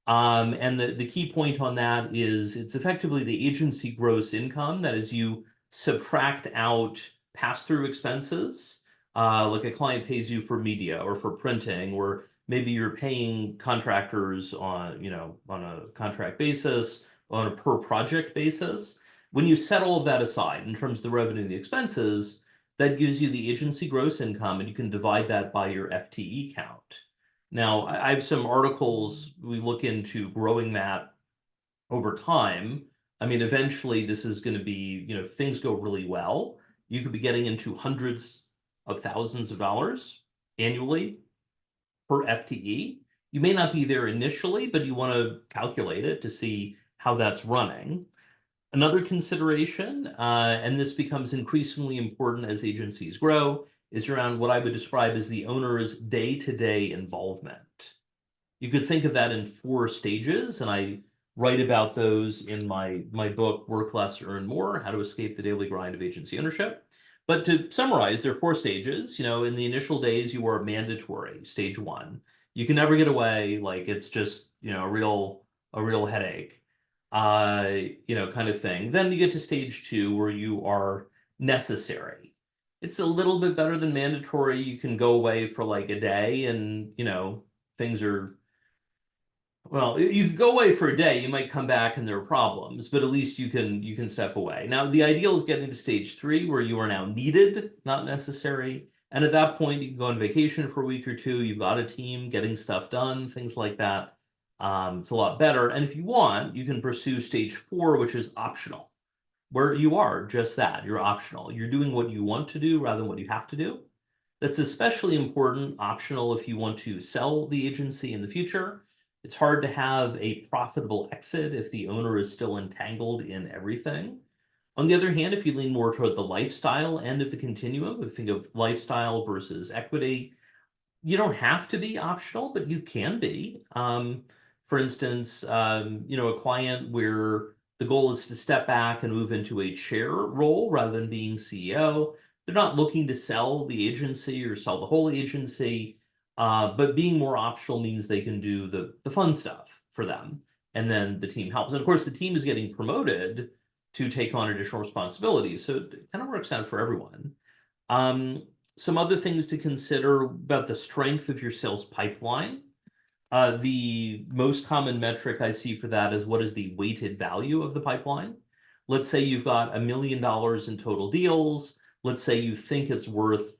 And the key point on that is it's effectively the agency gross income. That is, you subtract out pass-through expenses, like a client pays you for media or for printing, or maybe you're paying contractors on a contract basis, on a per project basis. When you set all of that aside in terms of the revenue and the expenses, that gives you the agency gross income, and you can divide that by your FTE count. Now, I have some articles we look into growing that over time. I mean, eventually this is going to be, if things go really well, you could be getting into hundreds of thousands of dollars annually per FTE. You may not be there initially, but you want to calculate it to see how that's running. Another consideration, and this becomes increasingly important as agencies grow, is around what I would describe as the owner's day-to-day involvement. You could think of that in 4 stages, and I write about those in my book, Work Less, Earn More, How to Escape the Daily Grind of Agency Ownership. But to summarize, there are 4 stages. In the initial days, you are mandatory, stage 1. You can never get away, it's just, a real headache, kind of thing. Then you get to stage 2 where you are necessary. It's a little bit better than mandatory. You can go away for a day and, things are, well, you can go away for a day, you might come back and there are problems, but at least you can step away. Now, the ideal is getting to stage 3 where you are now needed, not necessary. And at that point, you can go on vacation for a week or 2. You've got a team getting stuff done, things like that. It's a lot better. And if you want, you can pursue stage 4, which is optional, where you are just that. You're optional. You're doing what you want to do rather than what you have to do. That's especially important, optional, if you want to sell the agency in the future. It's hard to have a profitable exit if the owner is still entangled in everything. On the other hand, if you lean more toward the lifestyle end of the continuum, if you think of lifestyle versus equity, you don't have to be optional, but you can be. For instance, a client where the goal is to step back and move into a chair role rather than being CEO. They're not looking to sell the agency or sell the whole agency, but being more optional means they can do the fun stuff for them. And then the team helps. And of course, the team is getting promoted to take on additional responsibilities. So it kind of works out for everyone. Some other things to consider about the strength of your sales pipeline. The most common metric I see for that is what is the weighted value of the pipeline. Let's say you've got $1 million in total deals. Let's say you think it's worth,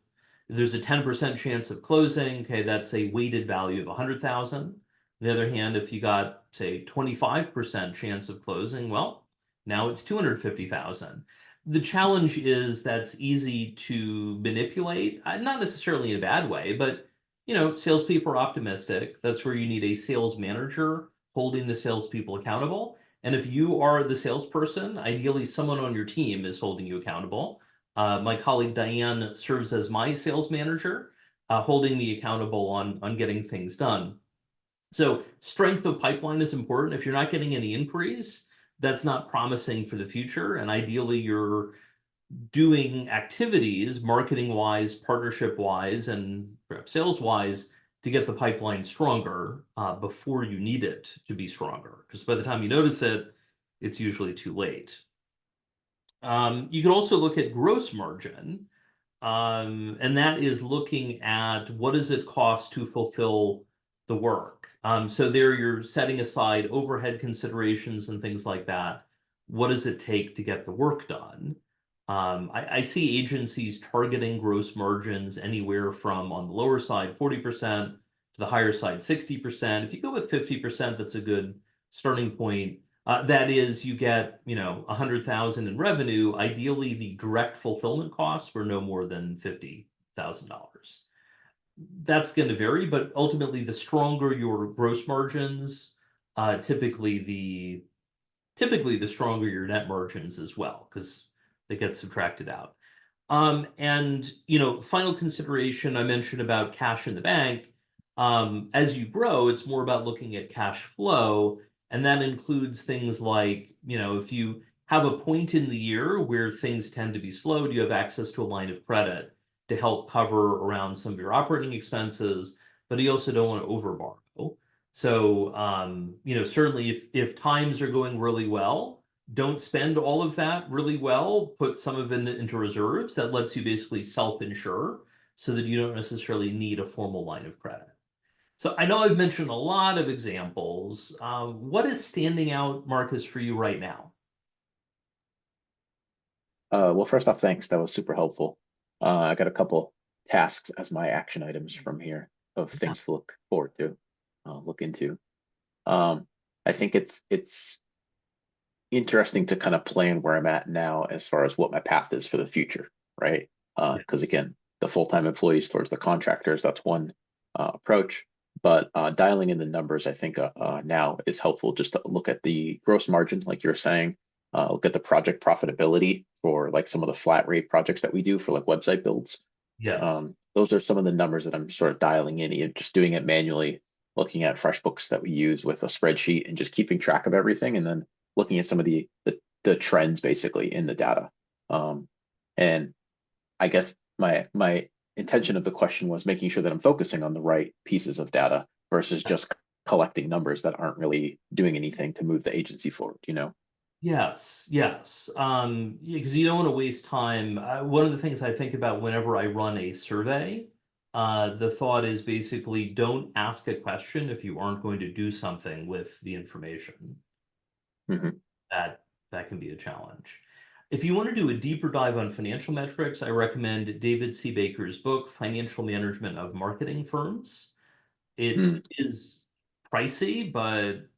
there's a 10% chance of closing. Okay, that's a weighted value of 100,000. On the other hand, if you got, say, 25% chance of closing, well, now it's 250,000. The challenge is that's easy to manipulate, not necessarily in a bad way, but salespeople are optimistic. That's where you need a sales manager holding the salespeople accountable. And if you are the salesperson, ideally someone on your team is holding you accountable. My colleague Diane serves as my sales manager, holding me accountable on getting things done. So strength of pipeline is important. If you're not getting any inquiries, that's not promising for the future. And ideally, you're doing activities marketing-wise, partnership-wise, and perhaps sales-wise to get the pipeline stronger before you need it to be stronger. Because by the time you notice it, it's usually too late. You can also look at gross margin, and that is looking at what does it cost to fulfill the work. So there you're setting aside overhead considerations and things like that. What does it take to get the work done? I see agencies targeting gross margins anywhere from on the lower side 40% to the higher side 60%. If you go with 50%, that's a good starting point. That is, you get, 100,000 in revenue. Ideally, the direct fulfillment costs were no more than $50,000. That's going to vary, but ultimately, the stronger your gross margins, typically the stronger your net margins as well, because they get subtracted out. And final consideration I mentioned about cash in the bank. As you grow, it's more about looking at cash flow, and that includes things like, if you have a point in the year where things tend to be slow, do you have access to a line of credit to help cover around some of your operating expenses, but you also don't want to overborrow. So, certainly if times are going really well, don't spend all of that really well. Put some of it into reserves. That lets you basically self-insure so that you don't necessarily need a formal line of credit. So I know I've mentioned a lot of examples. What is standing out, Marcus, for you right now? Well, first off, thanks. That was super helpful. I got a couple tasks as my action items from here of things to look forward to, look into. I think it's interesting to kind of plan where I'm at now as far as what my path is for the future, right? Because again, the full-time employees towards the contractors, that's one approach. But dialing in the numbers, I think now is helpful just to look at the gross margin, like you're saying, look at the project profitability for like some of the flat rate projects that we do for like website builds. Yes. Those are some of the numbers that I'm sort of dialing in, just doing it manually, looking at FreshBooks that we use with a spreadsheet and just keeping track of everything, and then looking at some of the trends basically in the data. And I guess my intention of the question was making sure that I'm focusing on the right pieces of data versus just collecting numbers that aren't really doing anything to move the agency forward, Yes, yes. Because you don't want to waste time. One of the things I think about whenever I run a survey, the thought is basically don't ask a question if you aren't going to do something with the information. Mhm. That can be a challenge. If you want to do a deeper dive on financial metrics, I recommend David C. Baker's book, Financial Management of Marketing Firms. It Mm. is pricey, but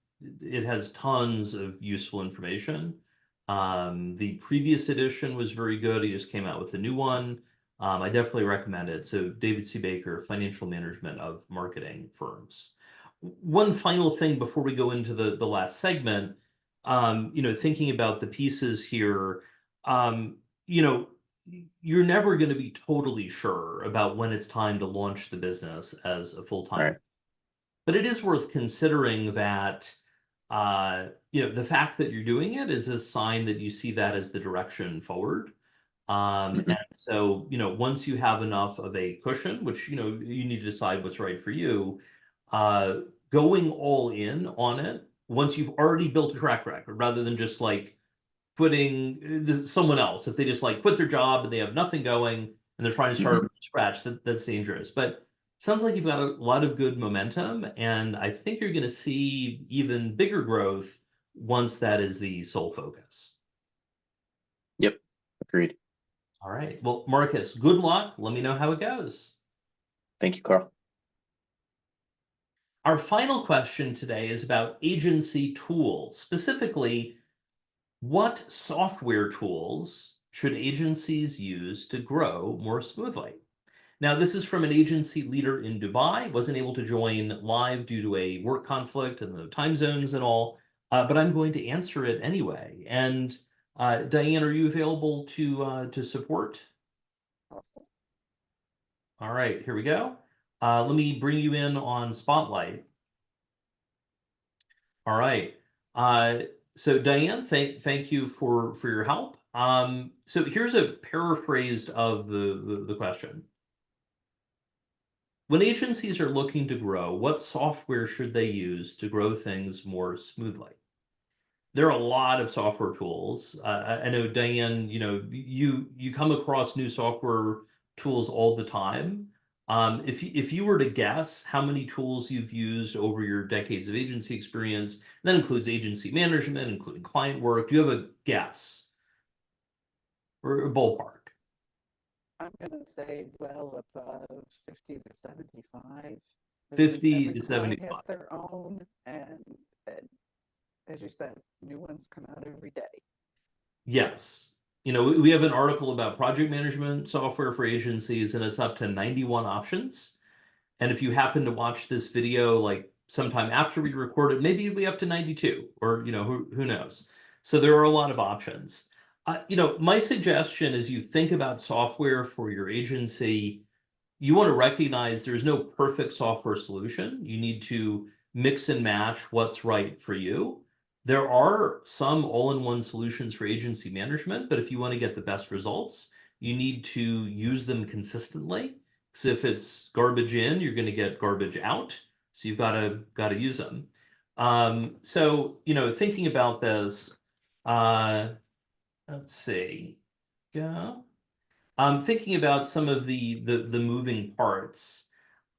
it has tons of useful information. The previous edition was very good. He just came out with a new one. I definitely recommend it. So David C. Baker, Financial Management of Marketing Firms. One final thing before we go into the last segment, thinking about the pieces here, you know, you're never going to be totally sure about when it's time to launch the business as a full-time. Right. But it is worth considering that, the fact that you're doing it is a sign that you see that as the direction forward. Mhm. And so, once you have enough of a cushion, which, you need to decide what's right for you, uh, going all in on it, once you've already built a track record, rather than just like putting someone else, if they just like quit their job and they have nothing going and they're trying to start Mhm. from scratch, that's dangerous. But it sounds like you've got a lot of good momentum, and I think you're going to see even bigger growth once that is the sole focus. Yep. Agreed. All right. Well, Marcus, good luck. Let me know how it goes. Thank you, Carl. Our final question today is about agency tools. Specifically, what software tools should agencies use to grow more smoothly? Now, this is from an agency leader in Dubai. Wasn't able to join live due to a work conflict and the time zones and all, but I'm going to answer it anyway. And Diane, are you available to support? All right, here we go. Let me bring you in on Spotlight. All right. Uh, so Diane, thank you for your help. So here's a paraphrased of the question. When agencies are looking to grow, what software should they use to grow things more smoothly? there are a lot of software tools. I know, Diane, you come across new software tools all the time. If you were to guess how many tools you've used over your decades of agency experience, that includes agency management, including client work, do you have a guess or a ballpark? I'm going to say well above 50 to 75. 50 Every to client 75. has their own, and as you said, new ones come out every day. Yes. We have an article about project management software for agencies, and it's up to 91 options. And if you happen to watch this video, like sometime after we record it, maybe it'll be up to 92, or, who knows? So there are a lot of options. My suggestion is you think about software for your agency. You want to recognize there's no perfect software solution. You need to mix and match what's right for you. There are some all-in-one solutions for agency management, but if you want to get the best results, you need to use them consistently. Because if it's garbage in, you're going to get garbage out. So you've got to use them. So thinking about this, let's see. Yeah. Thinking about some of the moving parts,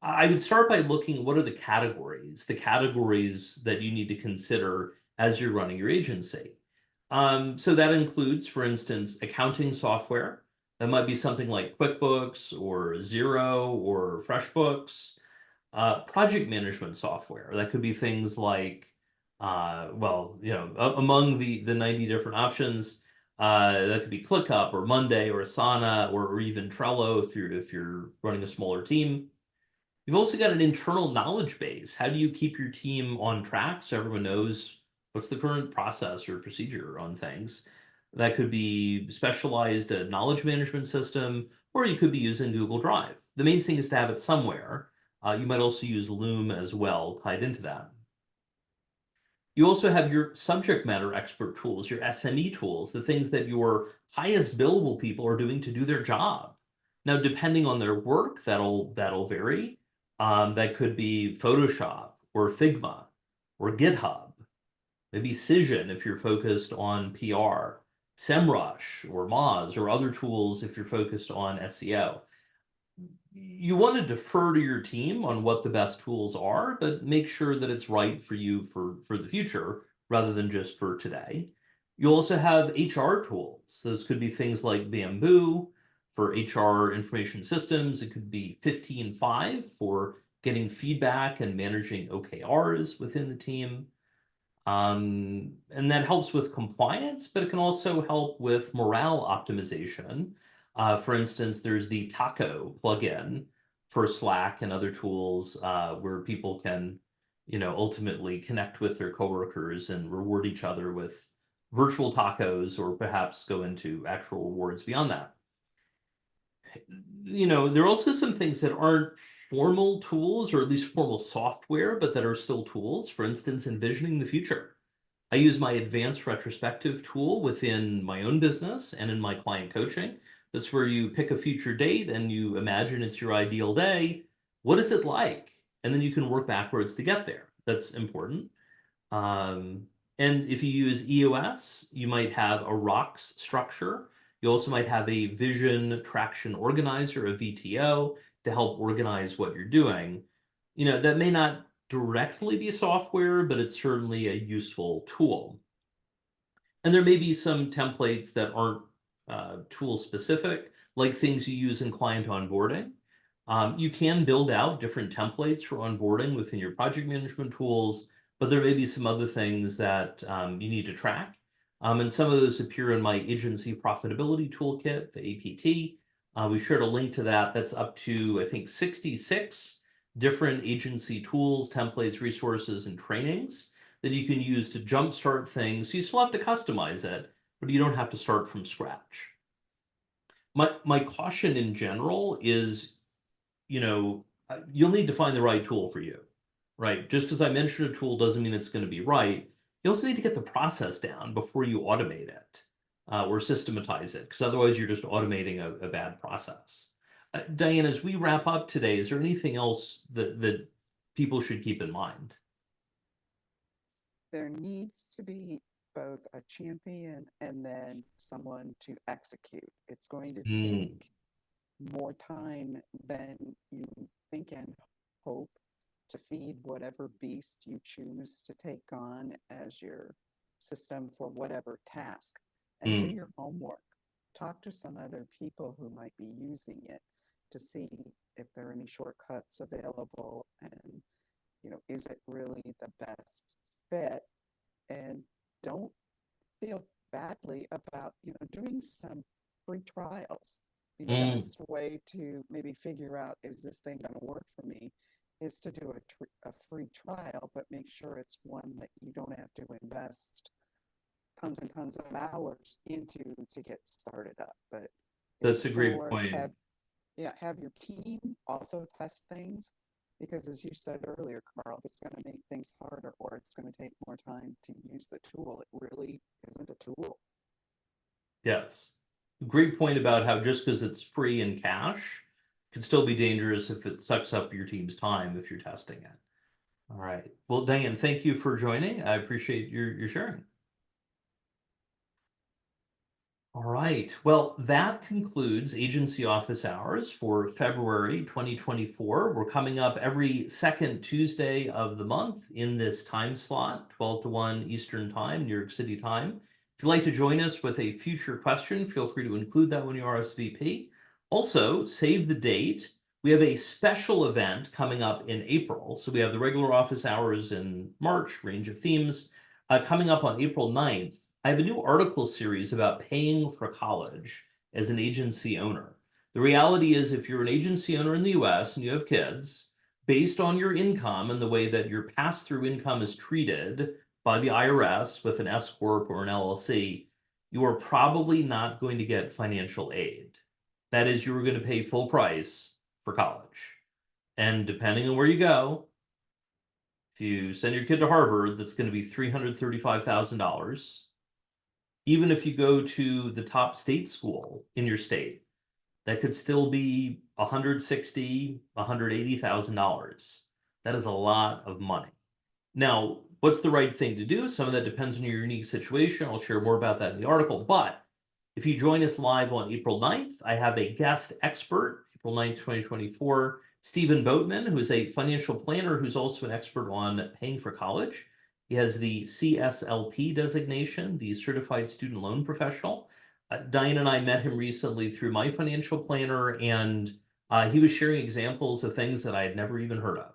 I would start by looking at what are the categories that you need to consider as you're running your agency. So that includes, for instance, accounting software. That might be something like QuickBooks or Xero or FreshBooks. Project management software. That could be things like, among the 90 different options, that could be ClickUp or Monday or Asana or even Trello if you're running a smaller team. You've also got an internal knowledge base. How do you keep your team on track so everyone knows what's the current process or procedure on things? That could be specialized knowledge management system, or you could be using Google Drive. The main thing is to have it somewhere. You might also use Loom as well, tied into that. You also have your subject matter expert tools, your SME tools, the things that your highest billable people are doing to do their job. Now, depending on their work, that'll vary. That could be Photoshop or Figma or GitHub, maybe Cision if you're focused on PR, SEMrush or Moz or other tools if you're focused on SEO. You want to defer to your team on what the best tools are, but make sure that it's right for you for the future rather than just for today. You also have HR tools. Those could be things like Bamboo for HR information systems. It could be 15.5 for getting feedback and managing OKRs within the team. And that helps with compliance, but it can also help with morale optimization. For instance, there's the Taco plugin for Slack and other tools where people can, ultimately connect with their coworkers and reward each other with virtual tacos, or perhaps go into actual rewards beyond that. There are also some things that aren't formal tools, or at least formal software, but that are still tools. For instance, envisioning the future. I use my advanced retrospective tool within my own business and in my client coaching. That's where you pick a future date and you imagine it's your ideal day. What is it like? And then you can work backwards to get there. That's important. And if you use EOS, you might have a rocks structure. You also might have a vision traction organizer, a VTO, to help organize what you're doing. That may not directly be software, but it's certainly a useful tool. And there may be some templates that aren't tool specific, like things you use in client onboarding. You can build out different templates for onboarding within your project management tools, but there may be some other things that you need to track. And some of those appear in my agency profitability toolkit, the APT. We shared a link to that. That's up to, I think, 66 different agency tools, templates, resources, and trainings that you can use to jumpstart things. You still have to customize it, but you don't have to start from scratch. My caution in general is, you'll need to find the right tool for you, right? Just because I mentioned a tool doesn't mean it's going to be right. You also need to get the process down before you automate it or systematize it, because otherwise you're just automating a bad process. Diane, as we wrap up today, is there anything else that people should keep in mind? There needs to be both a champion and then someone to execute. It's going to Mm. take more time than you think and hope to feed whatever beast you choose to take on as your system for whatever task. And do your homework. Talk to some other people who might be using it to see if there are any shortcuts available, and is it really the best fit? And don't feel badly about doing some free trials. The best way to maybe figure out, is this thing going to work for me, is to do a free trial, but make sure it's one that you don't have to invest tons and tons of hours into to get started up. But That's a great explore, point. have your team also test things, because as you said earlier, Carl, if it's going to make things harder or it's going to take more time to use the tool, it really isn't a tool. Yes. Great point about how just because it's free in cash could still be dangerous if it sucks up your team's time if you're testing it. All right. Well, Diane, thank you for joining. I appreciate your sharing. All right. Well, that concludes agency office hours for February 2024. We're coming up every second Tuesday of the month in this time slot, 12 to 1 Eastern Time, New York City time. If you'd like to join us with a future question, feel free to include that when you RSVP. Also, save the date. We have a special event coming up in April. So we have the regular office hours in March, range of themes, coming up on April 9th. I have a new article series about paying for college as an agency owner. The reality is, if you're an agency owner in the US and you have kids, based on your income and the way that your pass-through income is treated by the IRS with an S Corp or an LLC, you are probably not going to get financial aid. That is, you are going to pay full price for college. And depending on where you go, if you send your kid to Harvard, that's going to be $335,000. Even if you go to the top state school in your state, that could still be $160,000, $180,000. That is a lot of money. Now, what's the right thing to do? Some of that depends on your unique situation. I'll share more about that in the article. But if you join us live on April 9th, I have a guest expert, April 9th, 2024, Stephen Boatman, who is a financial planner who's also an expert on paying for college. He has the CSLP designation, the Certified Student Loan Professional. Diane and I met him recently through my financial planner, and he was sharing examples of things that I had never even heard of.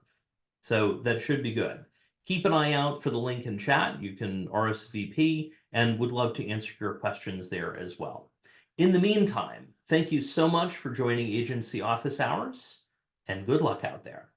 So that should be good. Keep an eye out for the link in chat. You can RSVP, and would love to answer your questions there as well. In the meantime, thank you so much for joining Agency Office Hours, and good luck out there.